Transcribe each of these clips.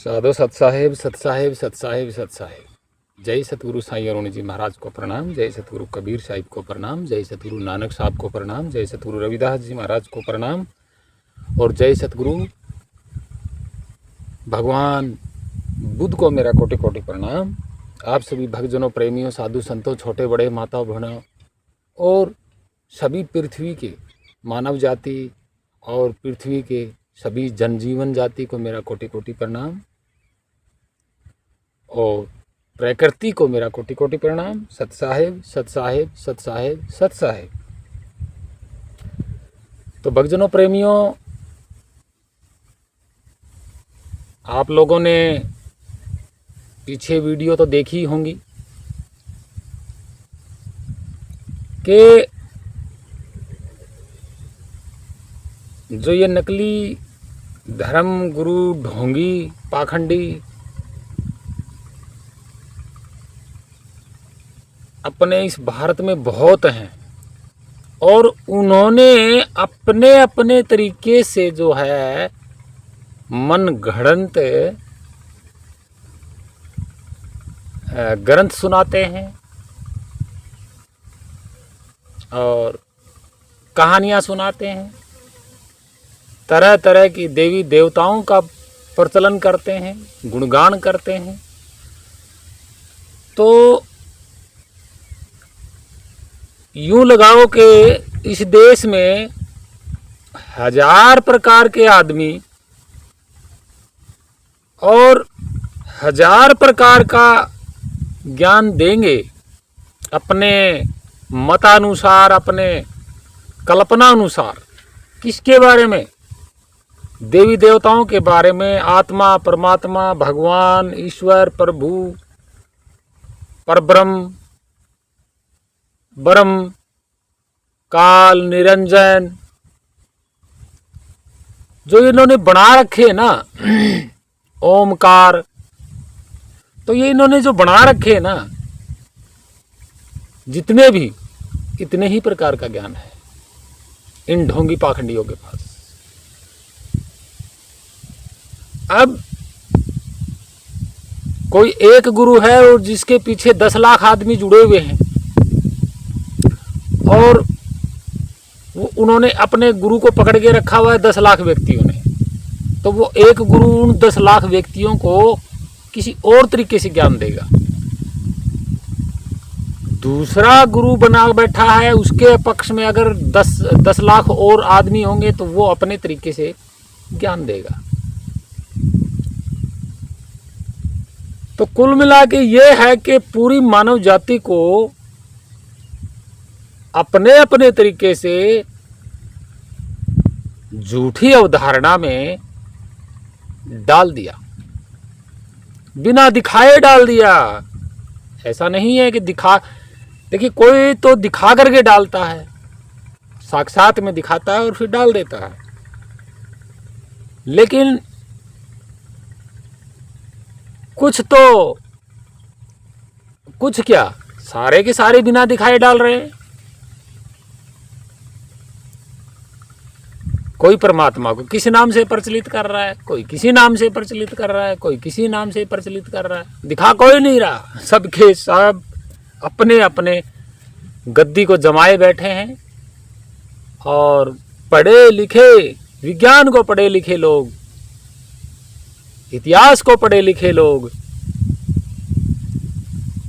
साधो सत साहेब सत साहेब सत साहेब सत साहेब। जय सतगुरु साईं अरुण जी महाराज को प्रणाम, जय सतगुरु कबीर साहिब को प्रणाम, जय सतगुरु नानक साहब को प्रणाम, जय सतगुरु रविदास जी महाराज को प्रणाम और जय सतगुरु भगवान बुद्ध को मेरा कोटि कोटि प्रणाम। आप सभी भक्तजनों, प्रेमियों, साधु संतों, छोटे बड़े, माताओं बहनों और सभी पृथ्वी के मानव जाति और पृथ्वी के सभी जनजीवन जाति को मेरा कोटि कोटि प्रणाम और प्रकृति को मेरा कोटि कोटि प्रणाम। सत साहेब सत साहेब सत साहेब सत साहेब। तो भक्तजनों, प्रेमियों, आप लोगों ने पीछे वीडियो तो देखी होंगी कि जो ये नकली धर्म गुरु, ढोंगी, पाखंडी अपने इस भारत में बहुत हैं और उन्होंने अपने अपने तरीके से जो है मन गढ़ंत ग्रंथ सुनाते हैं और कहानियाँ सुनाते हैं, तरह तरह की देवी देवताओं का प्रचलन करते हैं, गुणगान करते हैं। तो यूं लगाओ कि इस देश में 1000 प्रकार के आदमी और 1000 प्रकार का ज्ञान देंगे अपने मतानुसार, अपने कल्पना अनुसार। किसके बारे में? देवी देवताओं के बारे में, आत्मा, परमात्मा, भगवान, ईश्वर, प्रभु, परब्रह्म, ब्रह्म, काल, निरंजन, जो इन्होंने बना रखे ना, ओमकार, तो ये इन्होंने जो बना रखे ना, जितने भी, इतने ही प्रकार का ज्ञान है इन ढोंगी पाखंडियों के पास। अब कोई एक गुरु है और जिसके पीछे 10 लाख आदमी जुड़े हुए हैं और उन्होंने अपने गुरु को पकड़ के रखा हुआ है 10 लाख व्यक्तियों ने, तो वो एक गुरु उन 10 लाख व्यक्तियों को किसी और तरीके से ज्ञान देगा। दूसरा गुरु बना बैठा है, उसके पक्ष में अगर 10 लाख और आदमी होंगे तो वो अपने तरीके से ज्ञान देगा। तो कुल मिला के ये है कि पूरी मानव जाति को अपने अपने तरीके से झूठी अवधारणा में डाल दिया, बिना दिखाए डाल दिया। ऐसा नहीं है कि देखिए, कोई तो दिखा करके डालता है, साक्षात में दिखाता है और फिर डाल देता है, लेकिन कुछ क्या, सारे के सारे बिना दिखाए डाल रहे हैं। कोई परमात्मा को किसी नाम से प्रचलित कर रहा है, कोई किसी नाम से प्रचलित कर रहा है, कोई किसी नाम से प्रचलित कर रहा है। दिखा कोई नहीं रहा, सबके सब अपने अपने गद्दी को जमाए बैठे हैं। और पढ़े लिखे, विज्ञान को पढ़े लिखे लोग, इतिहास को पढ़े लिखे लोग,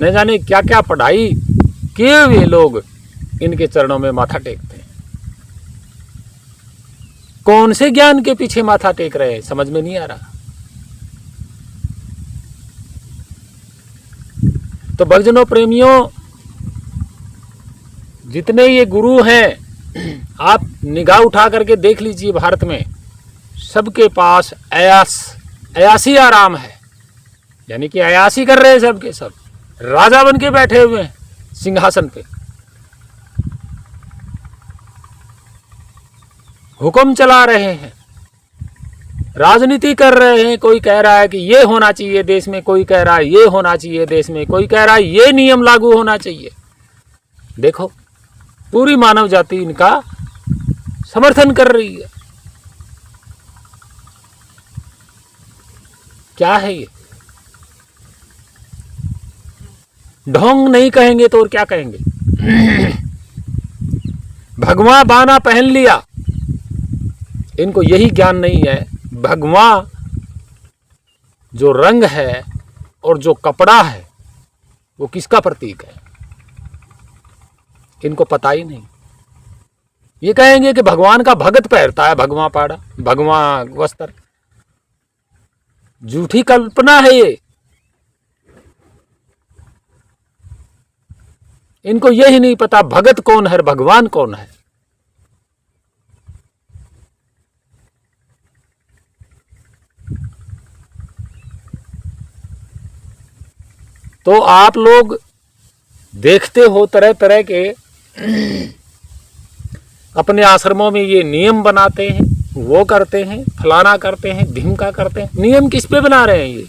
न जाने क्या क्या पढ़ाई किए हुए लोग इनके चरणों में माथा टेकते हैं। कौन से ज्ञान के पीछे माथा टेक रहे हैं, समझ में नहीं आ रहा। तो भक्तजनों, प्रेमियों, जितने ये गुरु हैं, आप निगाह उठा करके देख लीजिए, भारत में सबके पास अयासी आराम है, यानी कि अयासी कर रहे हैं सबके सब, राजा बन के बैठे हुए हैं सिंहासन पे, हुक्म चला रहे हैं, राजनीति कर रहे हैं। कोई कह रहा है कि ये होना चाहिए देश में, कोई कह रहा है ये होना चाहिए देश में, कोई कह रहा है ये नियम लागू होना चाहिए। देखो, पूरी मानव जाति इनका समर्थन कर रही है। क्या है ये? ढोंग नहीं कहेंगे तो और क्या कहेंगे? भगवा बाना पहन लिया, इनको यही ज्ञान नहीं है भगवा जो रंग है और जो कपड़ा है वो किसका प्रतीक है, इनको पता ही नहीं। ये कहेंगे कि भगवान का भगत पहनता है भगवा पाड़ा, भगवा वस्त्र। झूठी कल्पना है ये। इनको यही नहीं पता भगत कौन है, भगवान कौन है। तो आप लोग देखते हो तरह तरह के अपने आश्रमों में ये नियम बनाते हैं, वो करते हैं, फलाना करते हैं, ढिमका करते हैं। नियम किस पे बना रहे हैं ये?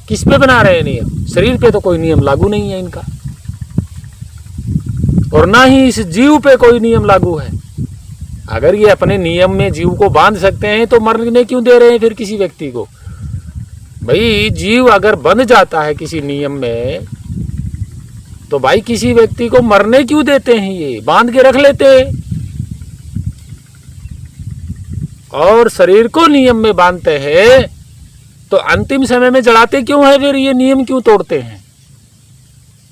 किस पे बना रहे हैं नियम? शरीर पे तो कोई नियम लागू नहीं है इनका, और ना ही इस जीव पे कोई नियम लागू है। अगर ये अपने नियम में जीव को बांध सकते हैं तो मरने क्यों दे रहे हैं फिर किसी व्यक्ति को? भाई जीव अगर बंध जाता है किसी नियम में तो भाई किसी व्यक्ति को मरने क्यों देते हैं? ये बांध के रख लेते हैं। और शरीर को नियम में बांधते हैं तो अंतिम समय में जलाते क्यों है? फिर ये नियम क्यों तोड़ते हैं?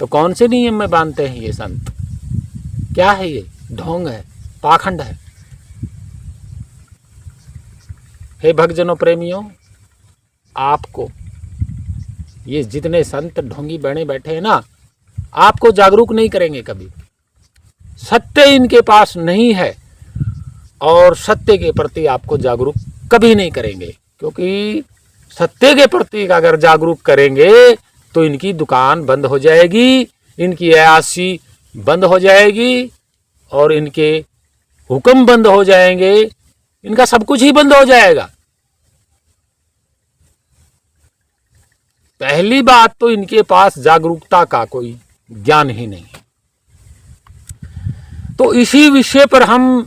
तो कौन से नियम में बांधते हैं ये संत? क्या है ये? ढोंग है, पाखंड है। हे भक्तजनों प्रेमियों, आपको ये जितने संत ढोंगी बने बैठे हैं ना, आपको जागरूक नहीं करेंगे कभी। सत्य इनके पास नहीं है और सत्य के प्रति आपको जागरूक कभी नहीं करेंगे, क्योंकि सत्य के प्रति अगर जागरूक करेंगे तो इनकी दुकान बंद हो जाएगी, इनकी अयाशी बंद हो जाएगी और इनके हुक्म बंद हो जाएंगे, इनका सब कुछ ही बंद हो जाएगा। पहली बात तो इनके पास जागरूकता का कोई ज्ञान ही नहीं। तो इसी विषय पर हम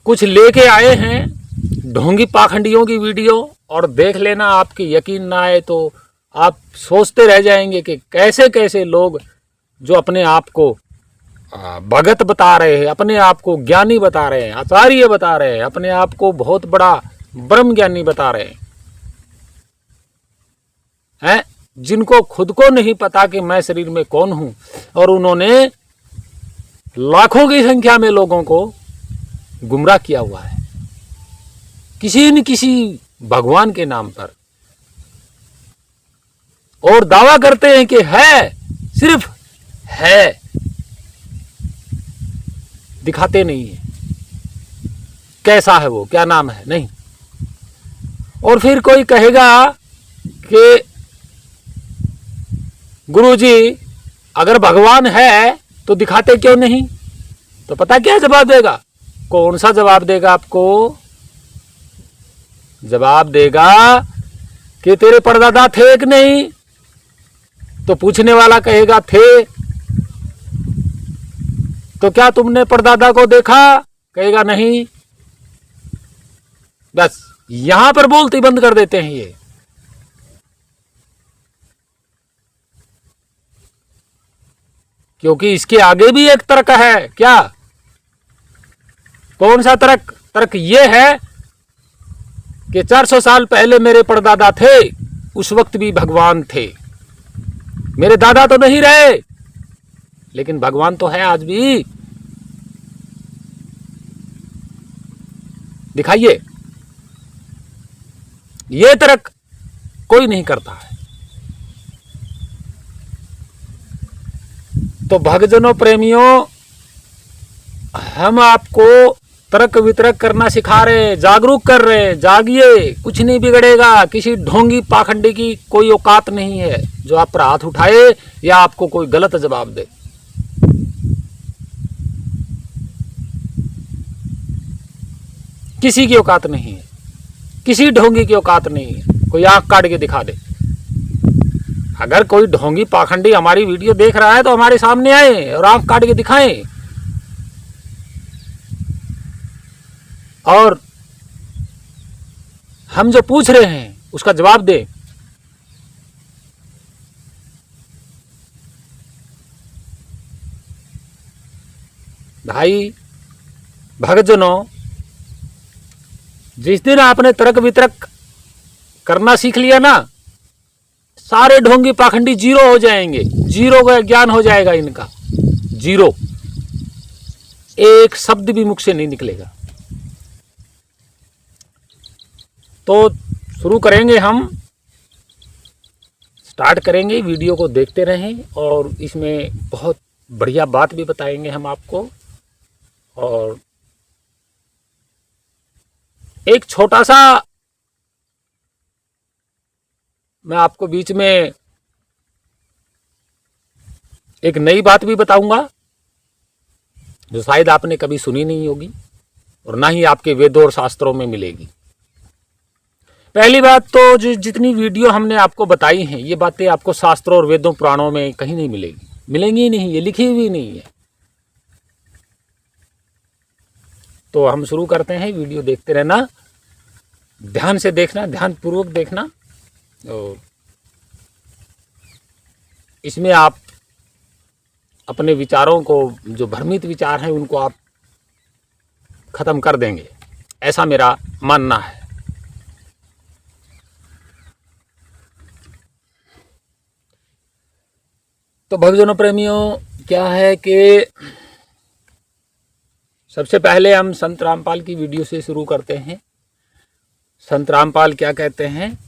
कुछ लेके आए हैं ढोंगी पाखंडियों की वीडियो, और देख लेना। आपकी यकीन ना आए तो आप सोचते रह जाएंगे कि कैसे कैसे लोग जो अपने आप को भगत बता रहे हैं, अपने आप को ज्ञानी बता रहे हैं, आचार्य बता रहे हैं, अपने आप को बहुत बड़ा ब्रह्म ज्ञानी बता रहे हैं, जिनको खुद को नहीं पता कि मैं शरीर में कौन हूं, और उन्होंने लाखों की संख्या में लोगों को गुमराह किया हुआ है किसी न किसी भगवान के नाम पर, और दावा करते हैं कि है, सिर्फ है, दिखाते नहीं है कैसा है वो, क्या नाम है, नहीं। और फिर कोई कहेगा कि गुरुजी अगर भगवान है तो दिखाते क्यों नहीं? तो पता क्या जवाब देगा? कौन सा जवाब देगा आपको? जवाब देगा कि तेरे परदादा थे कि नहीं? तो पूछने वाला कहेगा थे। तो क्या तुमने परदादा को देखा? कहेगा नहीं। बस यहां पर बोलती बंद कर देते हैं ये। क्योंकि इसके आगे भी एक तर्क है। क्या? कौन सा तर्क? तर्क ये है कि 400 साल पहले मेरे परदादा थे, उस वक्त भी भगवान थे। मेरे दादा तो नहीं रहे, लेकिन भगवान तो है आज भी। दिखाइए। ये तर्क कोई नहीं करता है। तो भक्तजनों प्रेमियों, हम आपको तर्क वितर्क करना सिखा रहे हैं, जागरूक कर रहे हैं। जागिए, कुछ नहीं बिगड़ेगा। किसी ढोंगी पाखंडी की कोई औकात नहीं है जो आप पर हाथ उठाए या आपको कोई गलत जवाब दे। किसी की औकात नहीं है, किसी ढोंगी की औकात नहीं है। कोई आंख काट के दिखा दे। अगर कोई ढोंगी पाखंडी हमारी वीडियो देख रहा है तो हमारे सामने आए और आंख काट के दिखाएं। और हम जो पूछ रहे हैं उसका जवाब दे। भाई भक्तजनों, जिस दिन आपने तर्क वितर्क करना सीख लिया ना, सारे ढोंगी पाखंडी जीरो हो जाएंगे, जीरो का ज्ञान हो जाएगा इनका, जीरो, एक शब्द भी मुख से नहीं निकलेगा। तो शुरू करेंगे, हम स्टार्ट करेंगे, वीडियो को देखते रहें और इसमें बहुत बढ़िया बात भी बताएंगे हम आपको। और एक छोटा सा मैं आपको बीच में एक नई बात भी बताऊंगा जो शायद आपने कभी सुनी नहीं होगी और ना ही आपके वेदों और शास्त्रों में मिलेगी। पहली बात तो जो जितनी वीडियो हमने आपको बताई हैं, ये बातें आपको शास्त्रों और वेदों पुराणों में कहीं नहीं मिलेगी, मिलेंगी नहीं, ये लिखी हुई नहीं है। तो हम शुरू करते हैं, वीडियो देखते रहना, ध्यान से देखना, ध्यान पूर्वक देखना, और इसमें आप अपने विचारों को, जो भ्रमित विचार हैं, उनको आप खत्म कर देंगे, ऐसा मेरा मानना है। तो भक्तजनों प्रेमियों, क्या है कि सबसे पहले हम संत रामपाल की वीडियो से शुरू करते हैं। संत रामपाल क्या कहते हैं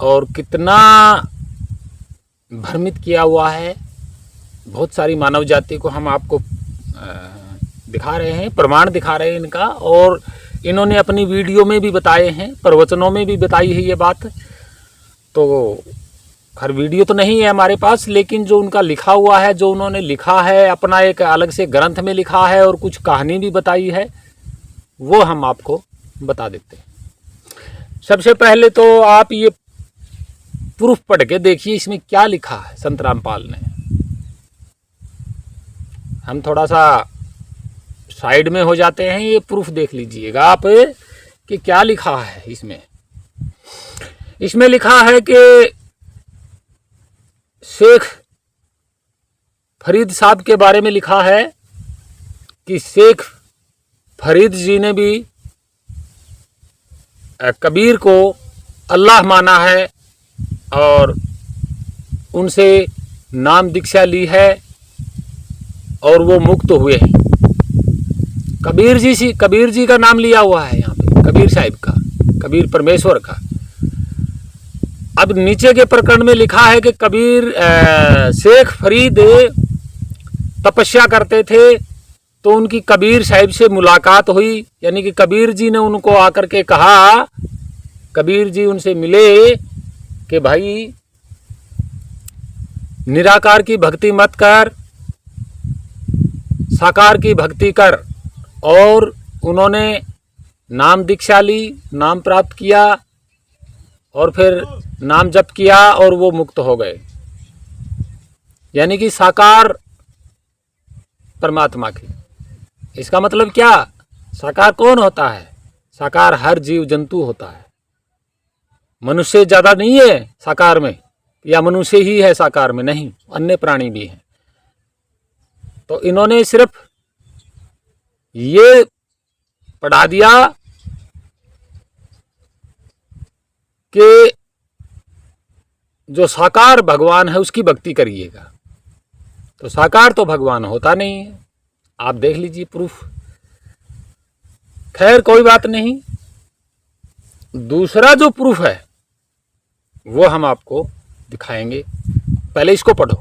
और कितना भ्रमित किया हुआ है बहुत सारी मानव जाति को, हम आपको दिखा रहे हैं, प्रमाण दिखा रहे हैं इनका। और इन्होंने अपनी वीडियो में भी बताए हैं, प्रवचनों में भी बताई है ये बात। तो हर वीडियो तो नहीं है हमारे पास, लेकिन जो उनका लिखा हुआ है, जो उन्होंने लिखा है, अपना एक अलग से ग्रंथ में लिखा है और कुछ कहानी भी बताई है, वो हम आपको बता देते हैं। सबसे पहले तो आप ये प्रूफ पढ़ के देखिए इसमें क्या लिखा है संत रामपाल ने। हम थोड़ा सा साइड में हो जाते हैं, ये प्रूफ देख लीजिएगा आप कि क्या लिखा है इसमें। इसमें लिखा है कि शेख फरीद साहब के बारे में लिखा है कि शेख फरीद जी ने भी कबीर को अल्लाह माना है और उनसे नाम दीक्षा ली है और वो मुक्त हुए हैं। कबीर जी का नाम लिया हुआ है यहाँ पे, कबीर साहिब का, कबीर परमेश्वर का। अब नीचे के प्रकरण में लिखा है कि शेख फरीद तपस्या करते थे, तो उनकी कबीर साहिब से मुलाकात हुई, यानी कि कबीर जी ने उनको आकर के कहा, कबीर जी उनसे मिले कि भाई निराकार की भक्ति मत कर, साकार की भक्ति कर। और उन्होंने नाम दीक्षा ली, नाम प्राप्त किया और फिर नाम जप किया और वो मुक्त हो गए। यानी कि साकार परमात्मा की। इसका मतलब क्या? साकार कौन होता है? साकार हर जीव जंतु होता है। मनुष्य ज़्यादा नहीं है साकार में, या मनुष्य ही है साकार में, नहीं, अन्य प्राणी भी हैं। तो इन्होंने सिर्फ ये पढ़ा दिया कि जो साकार भगवान है उसकी भक्ति करिएगा। तो साकार तो भगवान होता नहीं है, आप देख लीजिए प्रूफ। खैर कोई बात नहीं, दूसरा जो प्रूफ है वो हम आपको दिखाएंगे। पहले इसको पढ़ो।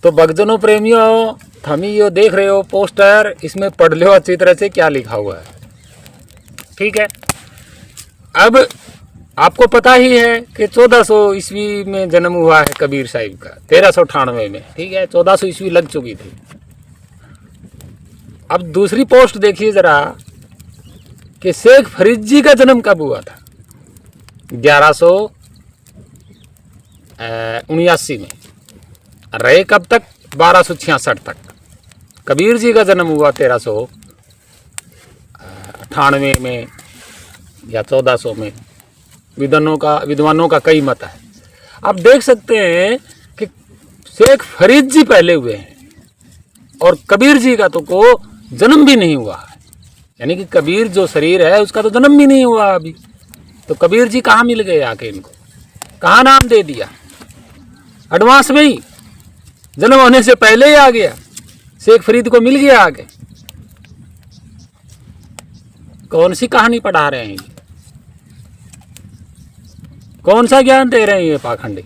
तो भक्तजनों प्रेमियों, हम ही यो देख रहे हो पोस्टर, इसमें पढ़ लो अच्छी तरह से क्या लिखा हुआ है, ठीक है। अब आपको पता ही है कि 1400 ईस्वी में जन्म हुआ है कबीर साहिब का, 1398 में, ठीक है, 1400 ईस्वी लग चुकी थी। अब दूसरी पोस्ट देखिए जरा कि शेख फरीद जी का जन्म कब हुआ था, 1179 में। रहे कब तक? 1266 तक। कबीर जी का जन्म हुआ 1398 में या 1400 में। विद्वानों का कई मत है। आप देख सकते हैं कि शेख फरीद जी पहले हुए हैं और कबीर जी का तो को जन्म भी नहीं हुआ है। यानी कि कबीर जो शरीर है उसका तो जन्म भी नहीं हुआ अभी। तो कबीर जी कहाँ मिल गए आके? इनको कहाँ नाम दे दिया? एडवांस में ही, जन्म होने से पहले ही आ गया, शेख फरीद को मिल गया आगे। कौन सी कहानी पढ़ा रहे हैं? कौन सा ज्ञान दे रहे हैं ये पाखंडी?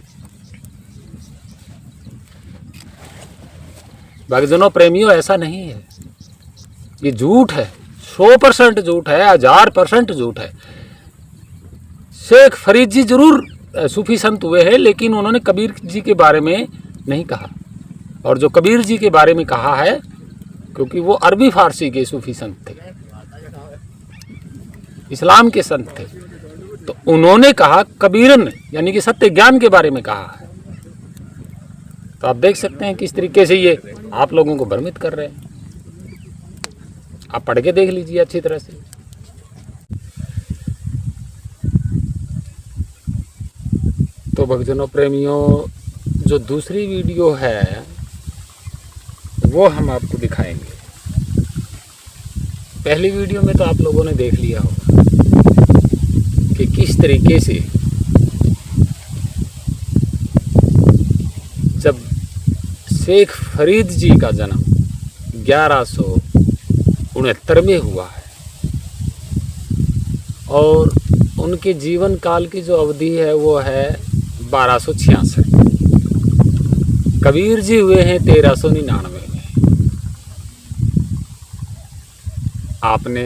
भक्तजनों प्रेमियों, ऐसा नहीं है, ये झूठ है, 100% झूठ है, 1000% झूठ है। शेख फरीद जी जरूर सूफी संत हुए हैं, लेकिन उन्होंने कबीर जी के बारे में नहीं कहा। और जो कबीर जी के बारे में कहा है, क्योंकि वो अरबी फारसी के सूफी संत थे, इस्लाम के संत थे, तो उन्होंने कहा कबीरन यानी कि सत्य ज्ञान के बारे में कहा है। तो आप देख सकते हैं किस तरीके से ये आप लोगों को भ्रमित कर रहे हैं। आप पढ़ के देख लीजिए अच्छी तरह से। तो भक्तजनों प्रेमियों, जो दूसरी वीडियो है वो हम आपको दिखाएंगे। पहली वीडियो में तो आप लोगों ने देख लिया होगा कि किस तरीके से जब शेख फरीद जी का जन्म 1169 में हुआ है और उनके जीवन काल की जो अवधि है वो है 1266। कबीर जी हुए हैं 1399 में। आपने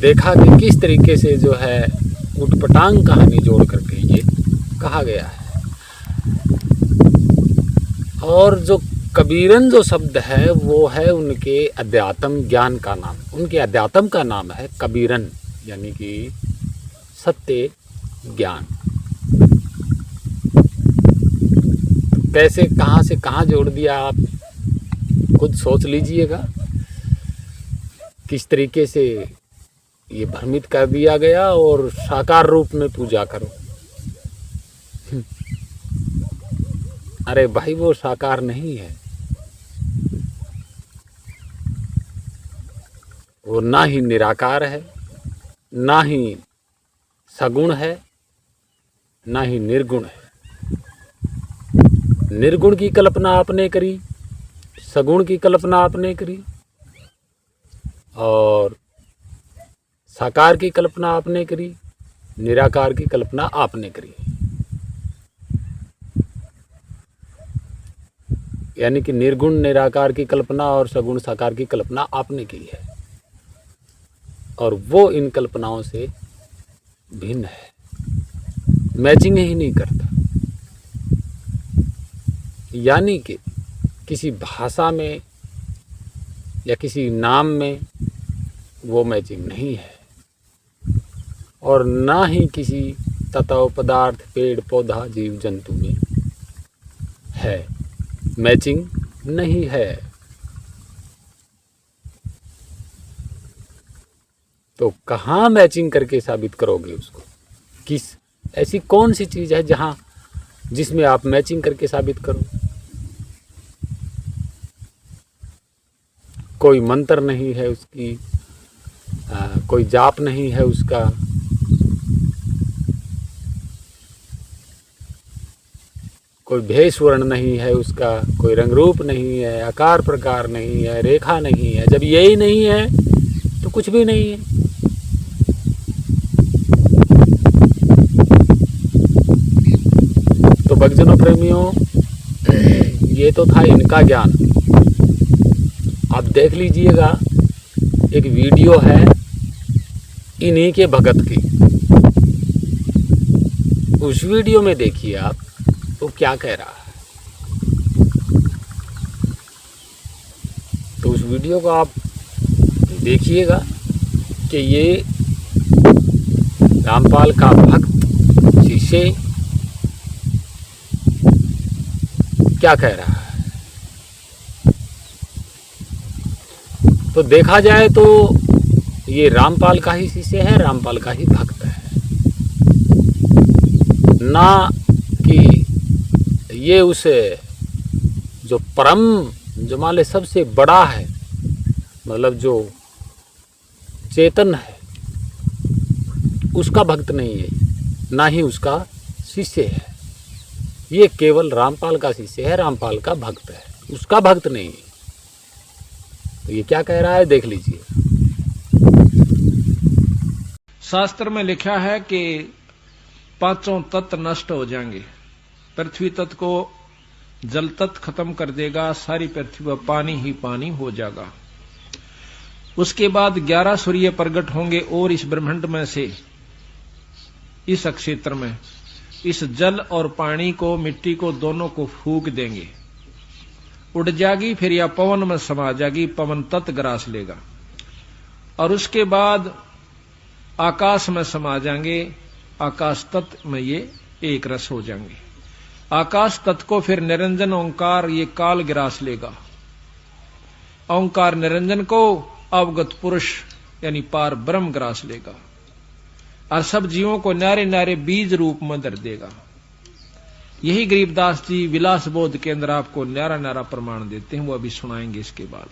देखा कि किस तरीके से जो है उटपटांग कहानी जोड़ करके ये कहा गया है। और जो कबीरन जो शब्द है वो है उनके अध्यात्म ज्ञान का नाम। उनके अध्यात्म का नाम है कबीरन, यानी कि सत्य ज्ञान। कैसे, कहाँ से कहाँ जोड़ दिया, आप खुद सोच लीजिएगा। किस तरीके से ये भ्रमित कर दिया गया और साकार रूप में पूजा करो। अरे भाई, वो साकार नहीं है, वो ना ही निराकार है, ना ही सगुण है, ना ही निर्गुण है। निर्गुण की कल्पना आपने करी, सगुण की कल्पना आपने करी और साकार की कल्पना आपने करी, निराकार की कल्पना आपने करी। यानी कि निर्गुण निराकार की कल्पना और सगुण साकार की कल्पना आपने की है और वो इन कल्पनाओं से भिन्न है, मैचिंग ही नहीं करता। यानी कि किसी भाषा में या किसी नाम में वो मैचिंग नहीं है और ना ही किसी तत्व पदार्थ, पेड़ पौधा, जीव जंतु में है, मैचिंग नहीं है। तो कहाँ मैचिंग करके साबित करोगे उसको? किस ऐसी कौन सी चीज़ है जहाँ जिसमें आप मैचिंग करके साबित करो? कोई मंत्र नहीं है उसकी, कोई जाप नहीं है उसका, कोई भेष वर्ण नहीं है उसका, कोई रंग रूप नहीं है, आकार प्रकार नहीं है, रेखा नहीं है। जब यही नहीं है तो कुछ भी नहीं है। तो भक्तजनों प्रेमियों, ये तो था इनका ज्ञान। आप देख लीजिएगा, एक वीडियो है इन्हीं के भगत की। उस वीडियो में देखिए आप वो क्या कह रहा है। तो उस वीडियो को आप देखिएगा कि ये रामपाल का भक्त शिष्य क्या कह रहा है। तो देखा जाए तो ये रामपाल का ही शिष्य है, रामपाल का ही भक्त है, ना कि ये उसे जो परम, जो मान ले सबसे बड़ा है, मतलब जो चेतन है, उसका भक्त नहीं है, ना ही उसका शिष्य है। ये केवल रामपाल का शिष्य है, रामपाल का भक्त है, उसका भक्त नहीं है। तो ये क्या कह रहा है देख लीजिए। शास्त्र में लिखा है कि पांचों तत्व नष्ट हो जाएंगे। पृथ्वी तत्व को जल तत्व खत्म कर देगा, सारी पृथ्वी पर पानी ही पानी हो जाएगा। उसके बाद 11 सूर्य प्रकट होंगे और इस ब्रह्मांड में से, इस क्षेत्र में, इस जल और पानी को, मिट्टी को, दोनों को फूंक देंगे। उड़ जाएगी, फिर या पवन में समा जाएगी, पवन तत्व ग्रास लेगा। और उसके बाद आकाश में समा जाएंगे, आकाश तत्व में ये एक रस हो जाएंगे। आकाश तत्व को फिर निरंजन ओंकार ये काल ग्रास लेगा। ओंकार निरंजन को अवगत पुरुष यानी पार ब्रह्म ग्रास लेगा और सब जीवों को नारे नारे बीज रूप में धर देगा। यही गरीबदास जी विलास बोध के अंदर आपको न्यारा न्यारा प्रमाण देते हैं, वो अभी सुनाएंगे इसके बाद।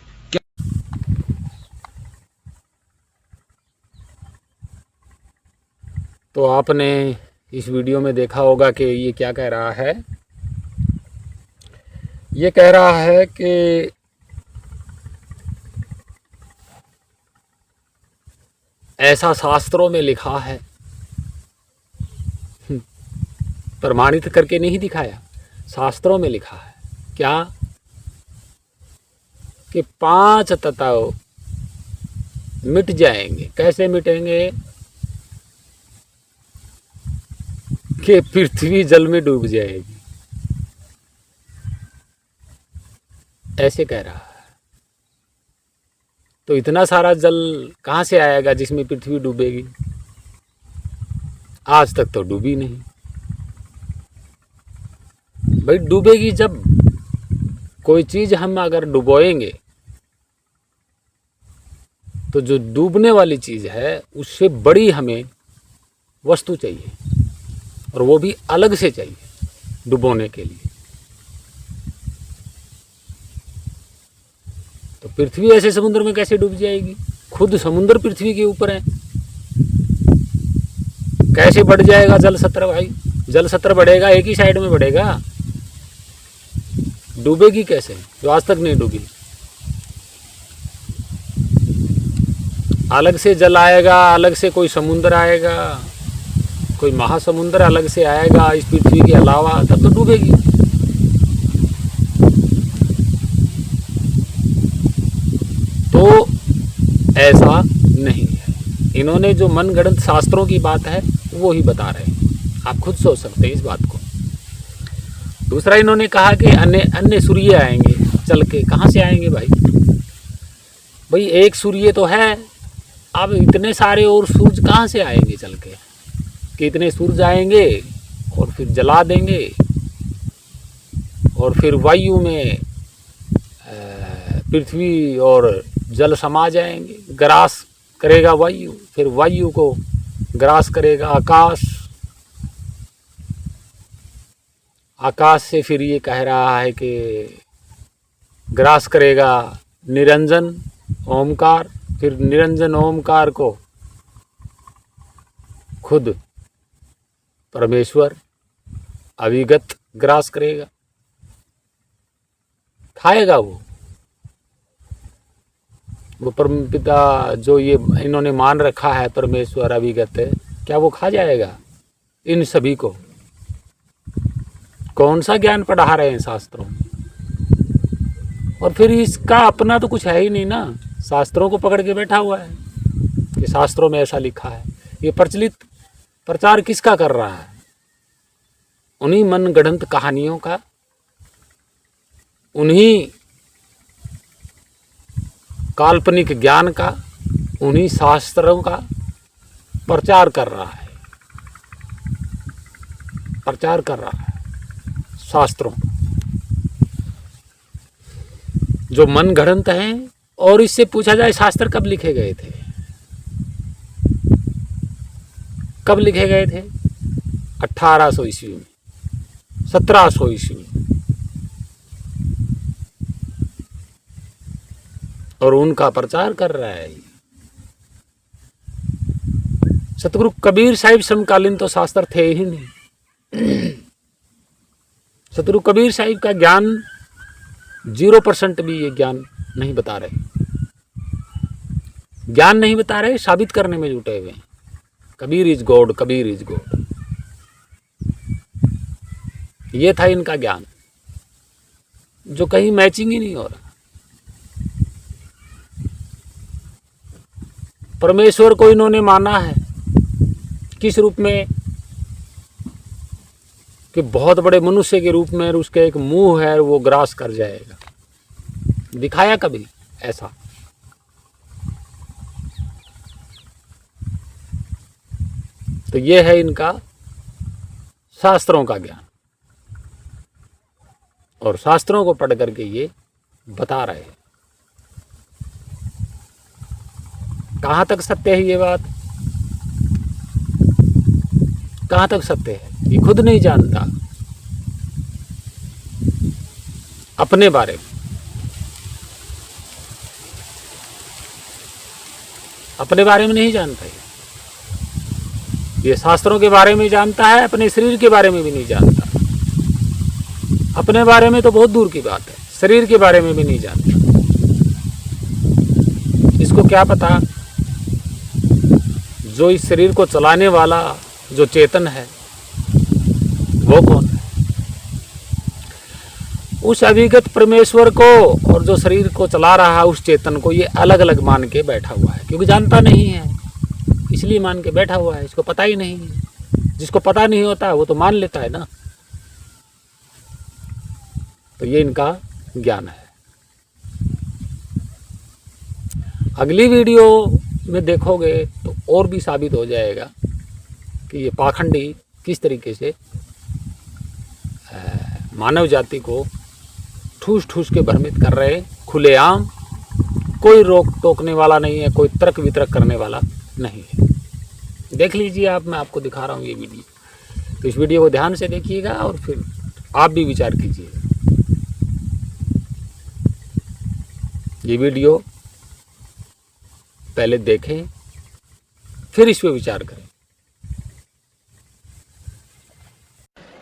तो आपने इस वीडियो में देखा होगा कि ये क्या कह रहा है। ये कह रहा है कि ऐसा शास्त्रों में लिखा है, प्रमाणित करके नहीं दिखाया, शास्त्रों में लिखा है क्या कि 5 तत्व मिट जाएंगे। कैसे मिटेंगे कि पृथ्वी जल में डूब जाएगी, ऐसे कह रहा है। तो इतना सारा जल कहाँ से आएगा जिसमें पृथ्वी डूबेगी? आज तक तो डूबी नहीं। भाई डूबेगी जब कोई चीज हम अगर डुबोएंगे तो जो डूबने वाली चीज है उससे बड़ी हमें वस्तु चाहिए, और वो भी अलग से चाहिए डुबोने के लिए। तो पृथ्वी ऐसे समुद्र में कैसे डूब जाएगी? खुद समुद्र पृथ्वी के ऊपर है, कैसे बढ़ जाएगा जल सत्र? भाई जल सत्र बढ़ेगा एक ही साइड में बढ़ेगा, डूबेगी कैसे जो आज तक नहीं डूबी? अलग से जल आएगा, अलग से कोई समुद्र आएगा, कोई महासमुद्र अलग से आएगा इस पृथ्वी के अलावा, तब तो डूबेगी। तो ऐसा नहीं है। इन्होंने जो मनगढ़ंत शास्त्रों की बात है वो ही बता रहे हैं, आप खुद सोच सकते हैं इस बात को। दूसरा इन्होंने कहा कि अन्य सूर्य आएंगे चल के। कहाँ से आएंगे भाई? भाई एक सूर्य तो है, अब इतने सारे और सूरज कहाँ से आएंगे चल के? कि इतने सूरज आएंगे और फिर जला देंगे, और फिर वायु में पृथ्वी और जल समा जाएंगे, ग्रास करेगा वायु, फिर वायु को ग्रास करेगा आकाश, आकाश से फिर ये कह रहा है कि ग्रास करेगा निरंजन ओमकार, फिर निरंजन ओमकार को खुद परमेश्वर अविगत ग्रास करेगा, खाएगा वो परमपिता जो ये इन्होंने मान रखा है परमेश्वर अविगत है, क्या वो खा जाएगा इन सभी को? कौन सा ज्ञान पढ़ा रहे हैं शास्त्रों में? और फिर इसका अपना तो कुछ है ही नहीं ना, शास्त्रों को पकड़ के बैठा हुआ है कि शास्त्रों में ऐसा लिखा है। ये प्रचलित प्रचार किसका कर रहा है? उन्हीं मनगढ़ंत कहानियों का, उन्हीं काल्पनिक ज्ञान का, उन्हीं शास्त्रों का प्रचार कर रहा है, प्रचार कर रहा है शास्त्रों। जो मन गढ़ंत हैं। और इससे पूछा जाए शास्त्र कब लिखे गए थे, कब लिखे गए थे? 1800 ईस्वी में, 1700 ईस्वी में। और उनका प्रचार कर रहा है। सतगुरु कबीर साहिब समकालीन तो शास्त्र थे ही नहीं। सतगुरु कबीर साहिब का ज्ञान 0% भी ये ज्ञान नहीं बता रहे, ज्ञान नहीं बता रहे, साबित करने में जुटे हुए हैं। Kabir is God, Kabir is God, ये था इनका ज्ञान, जो कहीं मैचिंग ही नहीं हो रहा। परमेश्वर को इन्होंने माना है किस रूप में? कि बहुत बड़े मनुष्य के रूप में, उसके एक मुंह है वो ग्रास कर जाएगा। दिखाया कभी ऐसा? तो ये है इनका शास्त्रों का ज्ञान, और शास्त्रों को पढ़ करके ये बता रहे हैं। कहाँ तक सत्य है ये बात? कहाँ तक सत्य है ये खुद नहीं जानता अपने बारे में। अपने बारे में नहीं जानता है ये, शास्त्रों के बारे में जानता है, अपने शरीर के बारे में भी नहीं जानता। अपने बारे में तो बहुत दूर की बात है, शरीर के बारे में भी नहीं जानता। इसको क्या पता जो इस शरीर को चलाने वाला जो चेतन है वो कौन है? उस अभिगत परमेश्वर को और जो शरीर को चला रहा है उस चेतन को ये अलग अलग मान के बैठा हुआ है, क्योंकि जानता नहीं है इसलिए मान के बैठा हुआ है। इसको पता ही नहीं है। जिसको पता नहीं होता है वो तो मान लेता है ना। तो ये इनका ज्ञान है। अगली वीडियो में देखोगे तो और भी साबित हो जाएगा कि ये पाखंडी किस तरीके से मानव जाति को ठूस ठूस के भ्रमित कर रहे हैं खुलेआम। कोई रोक टोकने वाला नहीं है, कोई तर्क वितर्क करने वाला नहीं है। देख लीजिए आप, मैं आपको दिखा रहा हूँ ये वीडियो। तो इस वीडियो को ध्यान से देखिएगा और फिर आप भी विचार कीजिएगा। ये वीडियो पहले देखें फिर इस पर विचार करें।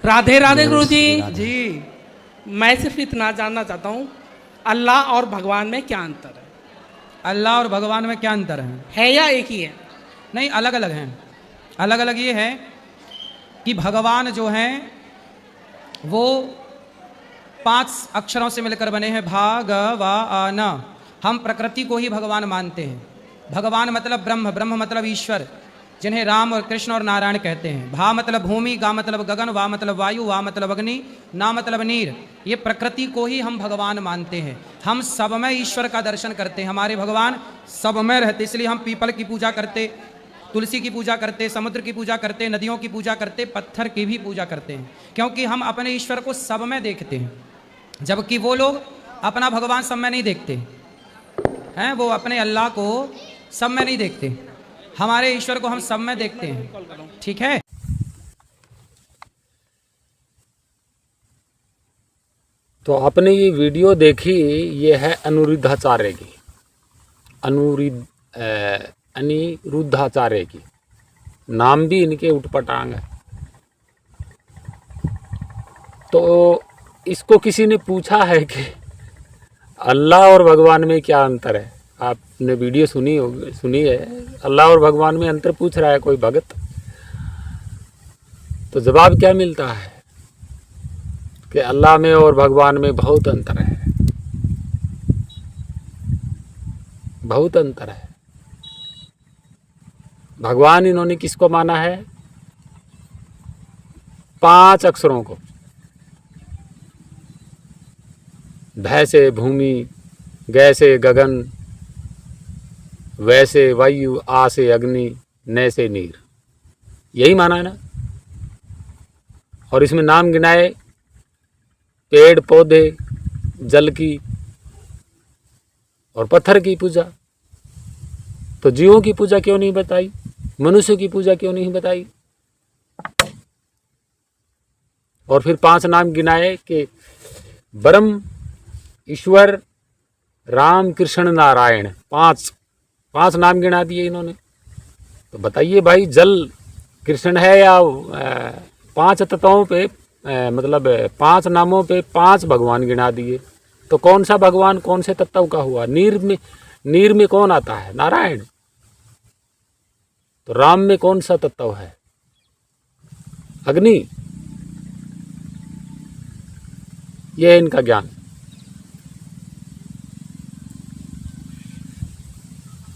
राधे राधे गुरु जी। जी मैं सिर्फ इतना जानना चाहता हूँ, अल्लाह और भगवान में क्या अंतर है? अल्लाह और भगवान में क्या अंतर है या एक ही है? नहीं, अलग अलग हैं। अलग अलग ये है कि भगवान जो हैं वो 5 अक्षरों से मिलकर बने हैं, भगवान। हम प्रकृति को ही भगवान मानते हैं। भगवान मतलब ब्रह्म, ब्रह्म मतलब ईश्वर, जिन्हें राम और कृष्ण और नारायण कहते हैं। भा मतलब भूमि, गा मतलब गगन, वा मतलब वायु, वा मतलब अग्नि, ना मतलब नीर। ये प्रकृति को ही हम भगवान मानते हैं। हम सब में ईश्वर का दर्शन करते हैं। हमारे भगवान सब में रहते, इसलिए हम पीपल की पूजा करते, तुलसी की पूजा करते, समुद्र की पूजा करते, नदियों की पूजा करते, पत्थर की भी पूजा करते हैं, क्योंकि हम अपने ईश्वर को सब में देखते हैं। जबकि वो लोग अपना भगवान सब में नहीं देखते हैं, वो अपने अल्लाह को सब में नहीं देखते, हमारे ईश्वर को हम सब में देखते हैं। ठीक है। तो आपने ये वीडियो देखी, ये है अनिरुद्धाचार्य की, अनिरुद्धाचार्य की। नाम भी इनके उटपटांग है। तो इसको किसी ने पूछा है कि अल्लाह और भगवान में क्या अंतर है। आपने वीडियो सुनी है, अल्लाह और भगवान में अंतर पूछ रहा है कोई भगत। तो जवाब क्या मिलता है कि अल्लाह में और भगवान में बहुत अंतर है, बहुत अंतर है। भगवान इन्होंने किसको माना है? 5 अक्षरों को। भय से भूमि, गै से गगन, वै से वायु, आ से अग्नि, न से नीर, यही माना है ना। और इसमें नाम गिनाए पेड़ पौधे, जल की और पत्थर की पूजा। तो जीवों की पूजा क्यों नहीं बताई, मनुष्य की पूजा क्यों नहीं बताई? और फिर 5 नाम गिनाए कि ब्रह्म, ईश्वर, राम, कृष्ण, नारायण, 5 नाम गिना दिए इन्होंने। तो बताइए भाई, जल कृष्ण है या 5 तत्वों पे मतलब 5 नामों पे 5 भगवान गिना दिए, तो कौन सा भगवान कौन से तत्व का हुआ? नीर में कौन आता है? नारायण। तो राम में कौन सा तत्व है? अग्नि। यह है इनका ज्ञान।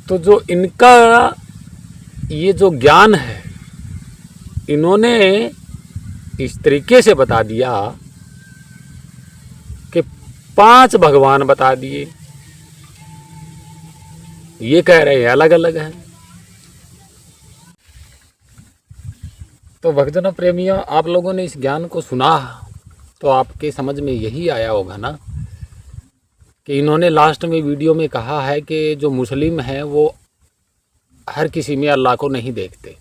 तो जो इनका ये जो ज्ञान है, इन्होंने इस तरीके से बता दिया कि 5 भगवान बता दिए। ये कह रहे हैं अलग अलग हैं। तो भक्तजनों, प्रेमियों, आप लोगों ने इस ज्ञान को सुना तो आपके समझ में यही आया होगा ना कि इन्होंने लास्ट में वीडियो में कहा है कि जो मुस्लिम हैं वो हर किसी में अल्लाह को नहीं देखते।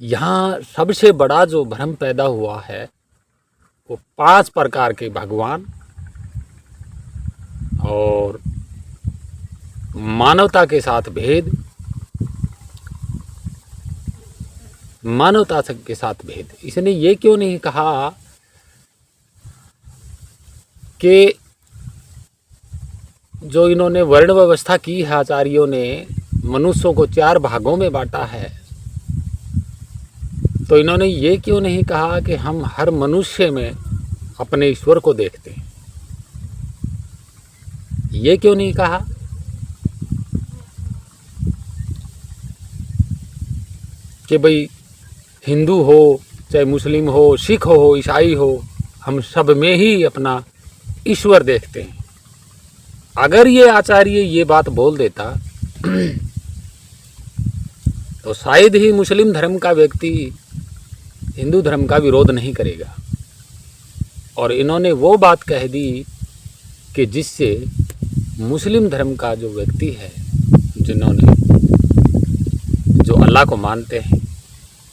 यहाँ सबसे बड़ा जो भ्रम पैदा हुआ है वो 5 प्रकार के भगवान और मानवता के साथ भेद, मानवता के साथ भेद। इसने ये क्यों नहीं कहा कि जो इन्होंने वर्ण व्यवस्था की है, आचार्यों ने मनुष्यों को 4 भागों में बांटा है, तो इन्होंने ये क्यों नहीं कहा कि हम हर मनुष्य में अपने ईश्वर को देखते हैं? ये क्यों नहीं कहा? कि भाई हिंदू हो चाहे मुस्लिम हो, सिख हो, ईसाई हो, हम सब में ही अपना ईश्वर देखते हैं। अगर ये आचार्य ये बात बोल देता तो शायद ही मुस्लिम धर्म का व्यक्ति हिंदू धर्म का विरोध नहीं करेगा। और इन्होंने वो बात कह दी कि जिससे मुस्लिम धर्म का जो व्यक्ति है, जिन्होंने जो अल्लाह को मानते हैं,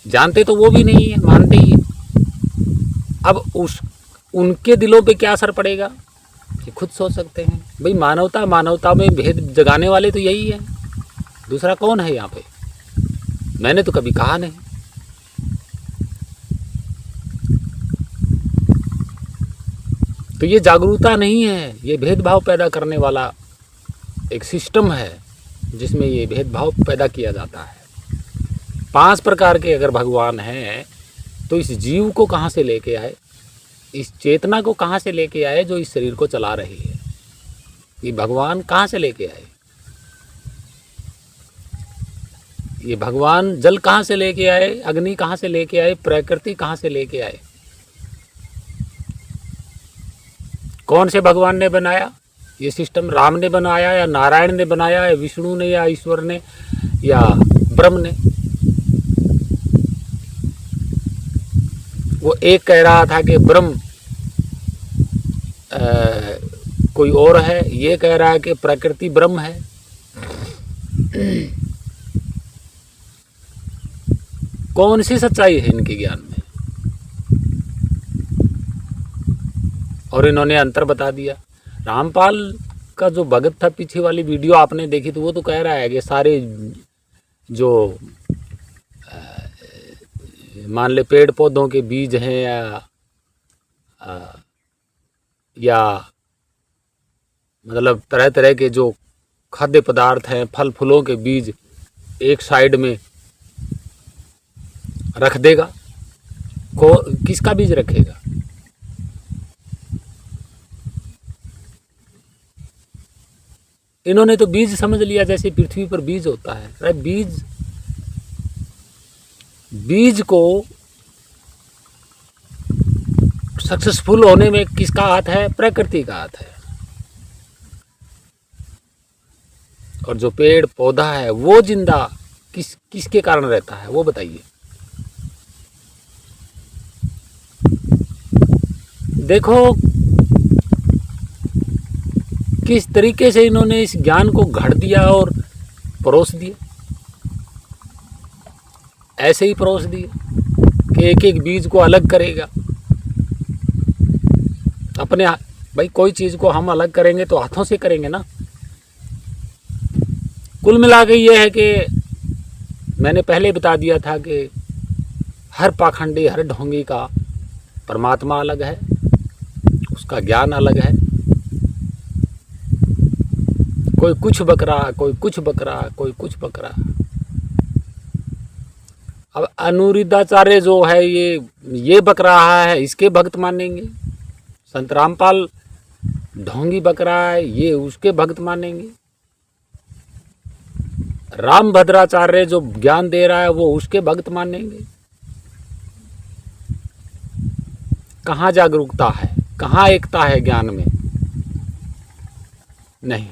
जानते तो वो भी नहीं है, मानते ही है। अब उनके दिलों पे क्या असर पड़ेगा कि खुद सोच सकते हैं। भाई मानवता में भेद जगाने वाले तो यही है, दूसरा कौन है यहाँ पे? मैंने तो कभी कहा नहीं। तो ये जागरूकता नहीं है, ये भेदभाव पैदा करने वाला एक सिस्टम है जिसमें ये भेदभाव पैदा किया जाता है। 5 प्रकार के अगर भगवान हैं तो इस जीव को कहाँ से लेके आए, इस चेतना को कहाँ से लेके आए जो इस शरीर को चला रही है? ये भगवान कहाँ से लेके आए? ये भगवान जल कहाँ से लेके आए, अग्नि कहाँ से लेके आए, प्रकृति कहाँ से लेके आए? कौन से भगवान ने बनाया ये सिस्टम? राम ने बनाया या नारायण ने बनाया या विष्णु ने या ईश्वर ने या ब्रह्म ने? वो एक कह रहा था कि ब्रह्म कोई और है, ये कह रहा है कि प्रकृति ब्रह्म है। कौन सी सच्चाई है इनके ज्ञान में? और इन्होंने अंतर बता दिया। रामपाल का जो भगत था, पीछे वाली वीडियो आपने देखी तो वो तो कह रहा है कि सारे जो मान ले पेड़ पौधों के बीज हैं या मतलब तरह तरह के जो खाद्य पदार्थ हैं, फल फूलों के बीज एक साइड में रख देगा। किसका बीज रखेगा? इन्होंने तो बीज समझ लिया जैसे पृथ्वी पर बीज होता है। अरे बीज को सक्सेसफुल होने में किसका हाथ है? प्रकृति का हाथ है। और जो पेड़ पौधा है वो जिंदा किसके कारण रहता है वो बताइए। देखो किस तरीके से इन्होंने इस ज्ञान को घड़ दिया और परोस दिया। ऐसे ही परोस दिया कि एक एक बीज को अलग करेगा अपने। भाई कोई चीज़ को हम अलग करेंगे तो हाथों से करेंगे ना। कुल मिला के ये है कि मैंने पहले बता दिया था कि हर पाखंडी, हर ढोंगी का परमात्मा अलग है, उसका ज्ञान अलग है। कोई कुछ बक रहा, कोई कुछ बक रहा, कोई कुछ बक रहा। अब अनुरुद्धाचार्य जो है ये बक रहा है, इसके भक्त मानेंगे। संत रामपाल ढोंगी बक रहा है, ये उसके भक्त मानेंगे। राम भद्राचार्य जो ज्ञान दे रहा है वो उसके भक्त मानेंगे। कहाँ जागरूकता है, कहाँ एकता है ज्ञान में? नहीं।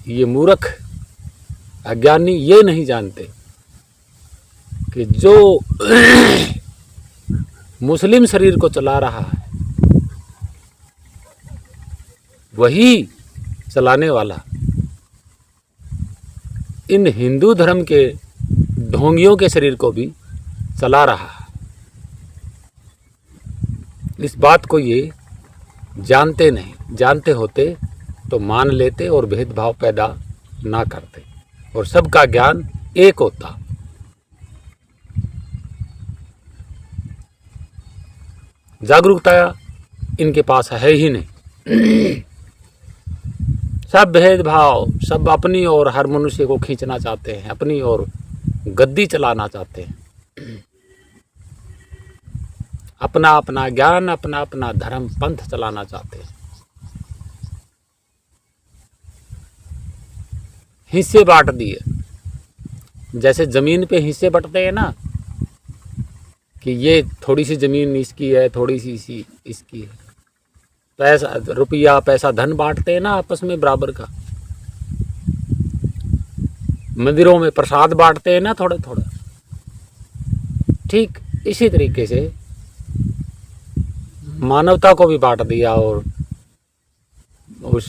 ये मूर्ख अज्ञानी ये नहीं जानते कि जो मुस्लिम शरीर को चला रहा है वही चलाने वाला इन हिंदू धर्म के ढोंगियों के शरीर को भी चला रहा है। इस बात को ये जानते नहीं, जानते होते तो मान लेते और भेदभाव पैदा ना करते और सबका ज्ञान एक होता। जागरूकता इनके पास है ही नहीं। सब भेदभाव, सब अपनी ओर हर मनुष्य को खींचना चाहते हैं, अपनी ओर गद्दी चलाना चाहते हैं। अपना अपना ज्ञान, अपना अपना धर्म पंथ चलाना चाहते हैं। हिस्से बांट दिए, जैसे जमीन पे हिस्से बंटते हैं ना, कि ये थोड़ी सी जमीन इसकी है, थोड़ी सी इसकी है। पैसा, रुपया, पैसा, धन बांटते हैं ना आपस में बराबर का। मंदिरों में प्रसाद बांटते हैं ना थोड़ा थोड़ा। ठीक इसी तरीके से मानवता को भी बांट दिया और उस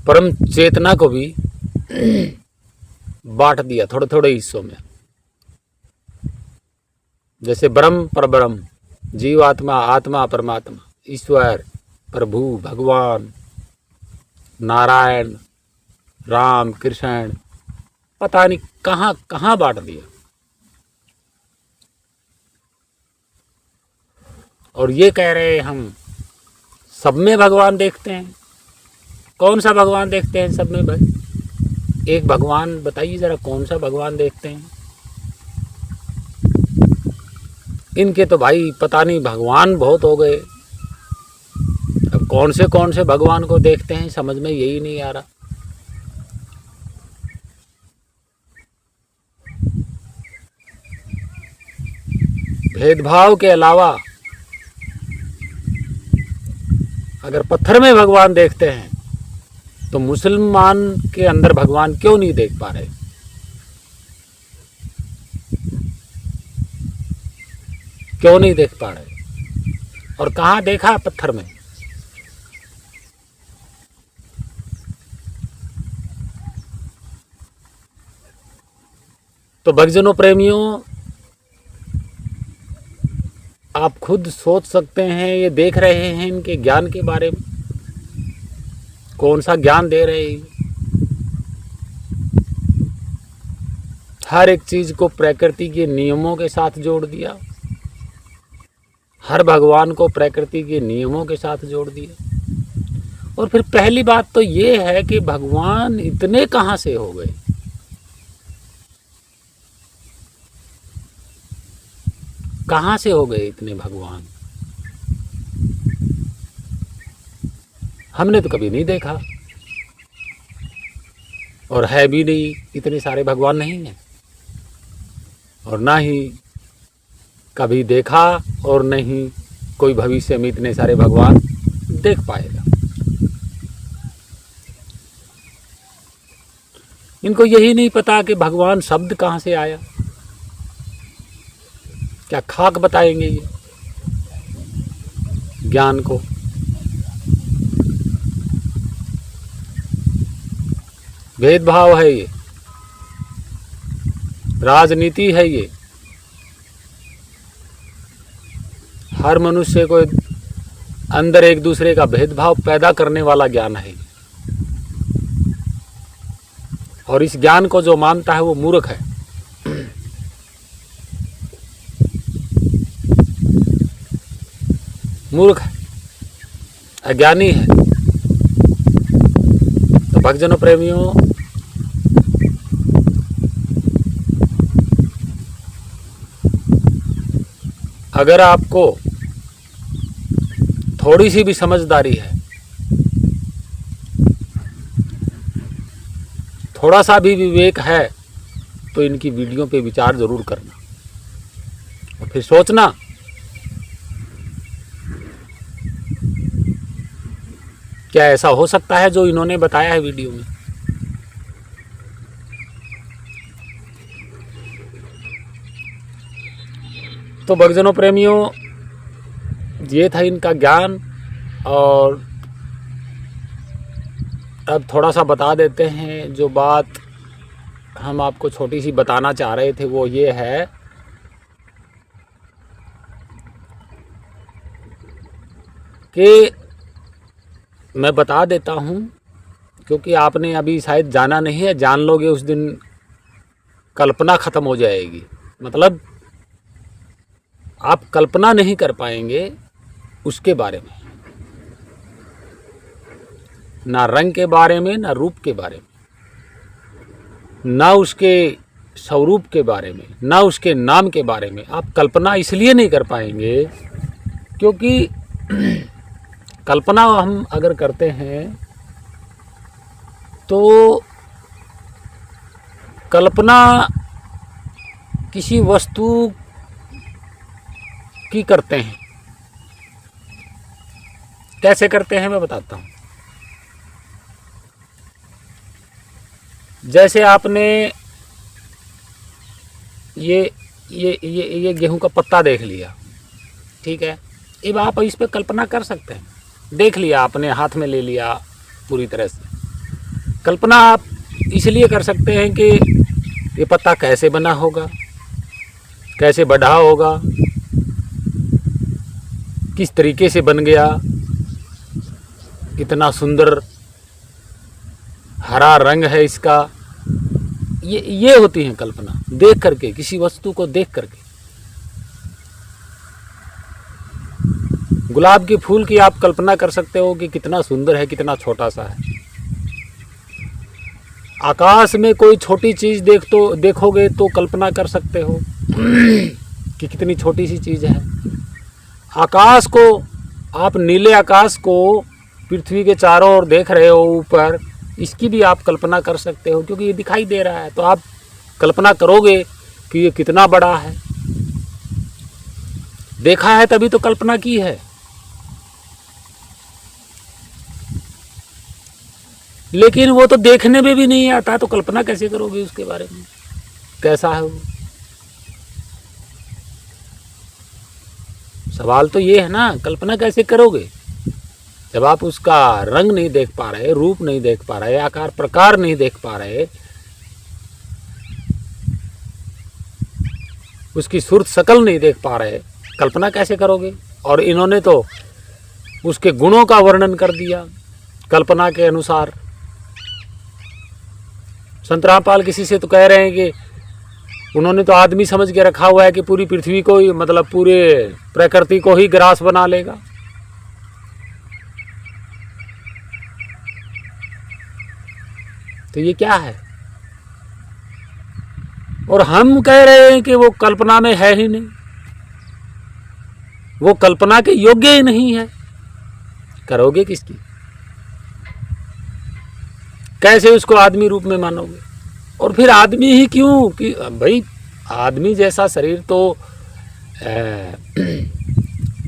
परम चेतना को भी बांट दिया थोड़े थोड़े हिस्सों में। जैसे ब्रह्म परब्रह्म, जीव आत्मा, आत्मा परमात्मा, ईश्वर, प्रभु, भगवान, नारायण, राम, कृष्ण, पता नहीं कहाँ कहाँ बांट दिया। और ये कह रहे हम सब में भगवान देखते हैं। कौन सा भगवान देखते हैं सब में भाई? एक भगवान बताइए जरा, कौन सा भगवान देखते हैं? इनके तो भाई पता नहीं भगवान बहुत हो गए। अब कौन से भगवान को देखते हैं समझ में यही नहीं आ रहा। भेदभाव के अलावा अगर पत्थर में भगवान देखते हैं तो मुसलमान के अंदर भगवान क्यों नहीं देख पा रहे? क्यों नहीं देख पा रहे? और कहाँ देखा पत्थर में? तो भक्तजनों, प्रेमियों, आप खुद सोच सकते हैं, ये देख रहे हैं इनके ज्ञान के बारे में, कौन सा ज्ञान दे रहे हैं। हर एक चीज को प्रकृति के नियमों के साथ जोड़ दिया, हर भगवान को प्रकृति के नियमों के साथ जोड़ दिया। और फिर पहली बात तो ये है कि भगवान इतने कहाँ से हो गए? कहाँ से हो गए इतने भगवान? हमने तो कभी नहीं देखा और है भी नहीं, इतने सारे भगवान नहीं हैं और ना ही कभी देखा और नहीं कोई भविष्य में इतने सारे भगवान देख पाएगा। इनको यही नहीं पता कि भगवान शब्द कहाँ से आया। क्या खाक बताएंगे ये ज्ञान को? भेदभाव है, ये राजनीति है, ये हर मनुष्य को अंदर एक दूसरे का भेदभाव पैदा करने वाला ज्ञान है। और इस ज्ञान को जो मानता है वो मूर्ख है। मूर्ख है, अज्ञानी है। तो भक्तजनों प्रेमियों, अगर आपको थोड़ी सी भी समझदारी है, थोड़ा सा भी विवेक है, तो इनकी वीडियो पे विचार जरूर करना और फिर सोचना क्या ऐसा हो सकता है जो इन्होंने बताया है वीडियो में। तो भक्तजनों प्रेमियों, ये था इनका ज्ञान। और अब थोड़ा सा बता देते हैं। जो बात हम आपको छोटी सी बताना चाह रहे थे वो ये है कि मैं बता देता हूँ, क्योंकि आपने अभी शायद जाना नहीं है, जान लोगे उस दिन कल्पना ख़त्म हो जाएगी। मतलब आप कल्पना नहीं कर पाएंगे उसके बारे में, ना रंग के बारे में, ना रूप के बारे में, ना उसके स्वरूप के बारे में, ना उसके नाम के बारे में। आप कल्पना इसलिए नहीं कर पाएंगे क्योंकि कल्पना हम अगर करते हैं तो कल्पना किसी वस्तु की करते हैं। कैसे करते हैं मैं बताता हूँ। जैसे आपने ये गेहूं का पत्ता देख लिया, ठीक है, अब आप इस पे कल्पना कर सकते हैं। देख लिया आपने, हाथ में ले लिया पूरी तरह से। कल्पना आप इसलिए कर सकते हैं कि ये पत्ता कैसे बना होगा, कैसे बढ़ा होगा, किस तरीके से बन गया, कितना सुंदर हरा रंग है इसका। ये होती है कल्पना, देख करके, किसी वस्तु को देख करके। गुलाब के फूल की आप कल्पना कर सकते हो कि कितना सुंदर है, कितना छोटा सा है। आकाश में कोई छोटी चीज देखोगे तो कल्पना कर सकते हो कि कितनी छोटी सी चीज है। आकाश को, आप नीले आकाश को पृथ्वी के चारों ओर देख रहे हो ऊपर, इसकी भी आप कल्पना कर सकते हो क्योंकि ये दिखाई दे रहा है। तो आप कल्पना करोगे कि ये कितना बड़ा है। देखा है तभी तो कल्पना की है। लेकिन वो तो देखने में भी नहीं आता, तो कल्पना कैसे करोगे उसके बारे में, कैसा है वो। सवाल तो ये है ना, कल्पना कैसे करोगे जब आप उसका रंग नहीं देख पा रहे, रूप नहीं देख पा रहे, आकार प्रकार नहीं देख पा रहे, उसकी सूरत शकल नहीं देख पा रहे, कल्पना कैसे करोगे। और इन्होंने तो उसके गुणों का वर्णन कर दिया कल्पना के अनुसार। संत रामपाल किसी से तो कह रहे हैं कि उन्होंने तो आदमी समझ के रखा हुआ है कि पूरी पृथ्वी को ही, मतलब पूरे प्रकृति को ही ग्रास बना लेगा। तो ये क्या है। और हम कह रहे हैं कि वो कल्पना में है ही नहीं, वो कल्पना के योग्य ही नहीं है। करोगे किसकी, कैसे उसको आदमी रूप में मानोगे। और फिर आदमी ही क्यों, कि भाई आदमी जैसा शरीर तो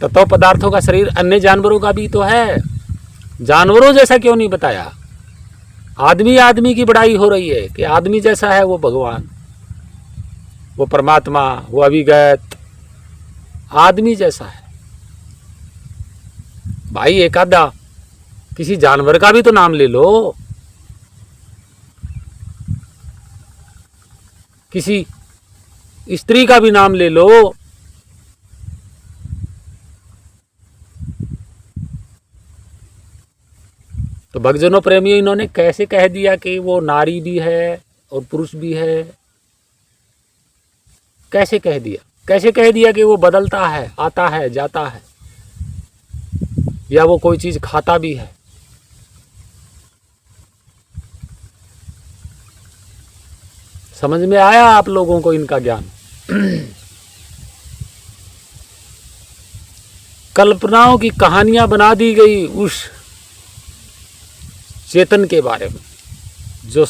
तत्व पदार्थों का शरीर अन्य जानवरों का भी तो है। जानवरों जैसा क्यों नहीं बताया। आदमी आदमी की बड़ाई हो रही है कि आदमी जैसा है वो भगवान, वो परमात्मा, वो अभिगत आदमी जैसा है। भाई एक आधा किसी जानवर का भी तो नाम ले लो। किसी स्त्री का भी नाम ले लो, तो भक्तजनों प्रेमियों इन्होंने कैसे कह दिया कि वो नारी भी है और पुरुष भी है। कैसे कह दिया, कैसे कह दिया कि वो बदलता है, आता है, जाता है, या वो कोई चीज खाता भी है। समझ में आया आप लोगों को इनका ज्ञान? कल्पनाओं की कहानियां बना दी गई उस चेतन के बारे में जो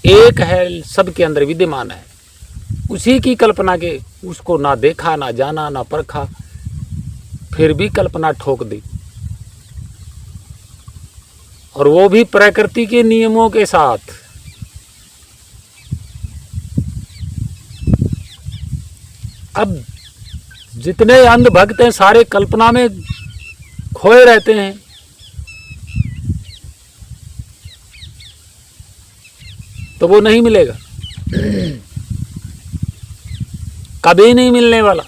एक है, सबके अंदर विद्यमान है। उसी की कल्पना के, उसको ना देखा, ना जाना, ना परखा, फिर भी कल्पना ठोक दी, और वो भी प्रकृति के नियमों के साथ। अब जितने अंध भक्त हैं सारे कल्पना में खोए रहते हैं। तो वो नहीं मिलेगा, कभी नहीं मिलने वाला।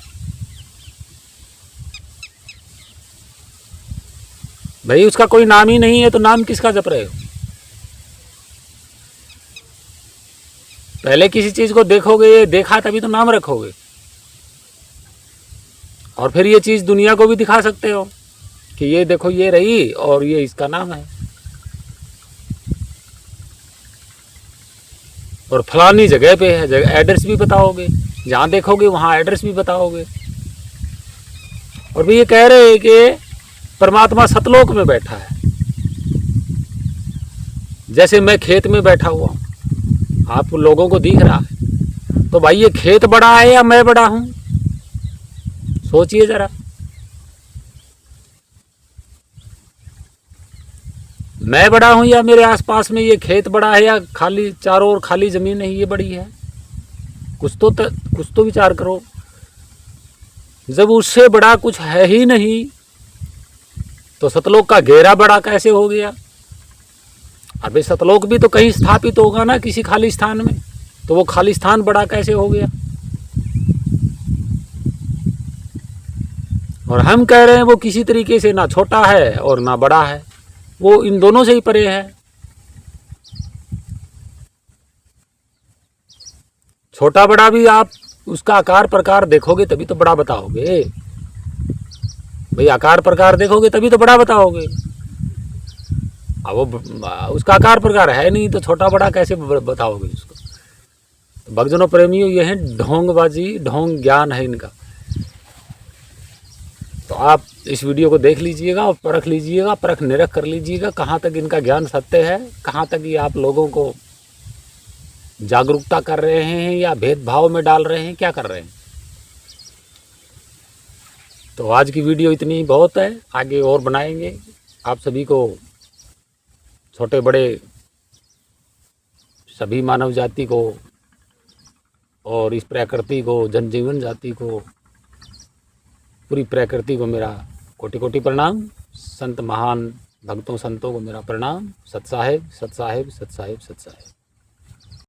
भाई उसका कोई नाम ही नहीं है तो नाम किसका जप रहे हो? पहले किसी चीज को देखोगे, ये देखा तभी तो नाम रखोगे, और फिर ये चीज दुनिया को भी दिखा सकते हो कि ये देखो ये रही और ये इसका नाम है, और फलानी जगह पे है, एड्रेस भी बताओगे, जहां देखोगे वहां एड्रेस भी बताओगे। और भी ये कह रहे हैं कि परमात्मा सतलोक में बैठा है, जैसे मैं खेत में बैठा हुआ हूं, आप लोगों को दिख रहा है। तो भाई ये खेत बड़ा है या मैं बड़ा हूं? सोचिए जरा। मैं बड़ा हूं या मेरे आसपास में ये खेत बड़ा है, या खाली चारों ओर खाली जमीन है ये बड़ी है? कुछ तो विचार करो। जब उससे बड़ा कुछ है ही नहीं तो सतलोक का घेरा बड़ा कैसे हो गया? अबे सतलोक भी तो कहीं स्थापित होगा ना, किसी खाली स्थान में, तो वो खाली स्थान बड़ा कैसे हो गया? और हम कह रहे हैं वो किसी तरीके से ना छोटा है और ना बड़ा है, वो इन दोनों से ही परे है। छोटा बड़ा भी आप उसका आकार प्रकार देखोगे तभी तो बड़ा बताओगे भाई, आकार प्रकार देखोगे तभी तो बड़ा बताओगे। अब वो उसका आकार प्रकार है नहीं तो छोटा बड़ा कैसे बताओगे उसको? तो भक्तजनों प्रेमियों, ये है ढोंगबाजी, ढोंग ज्ञान है इनका। तो आप इस वीडियो को देख लीजिएगा और परख लीजिएगा, परख निरख कर लीजिएगा कहाँ तक इनका ज्ञान सत्य है, कहाँ तक ये आप लोगों को जागरूकता कर रहे हैं या भेदभाव में डाल रहे हैं, क्या कर रहे हैं। तो आज की वीडियो इतनी ही बहुत है, आगे और बनाएंगे। आप सभी को, छोटे बड़े सभी मानव जाति को और इस प्रकृति को, जनजीवन जाति को, पूरी प्रकृति को मेरा कोटि कोटि प्रणाम। संत महान भक्तों संतों को मेरा प्रणाम। सत साहेब, सत साहेब, सत साहेब, सत साहेब।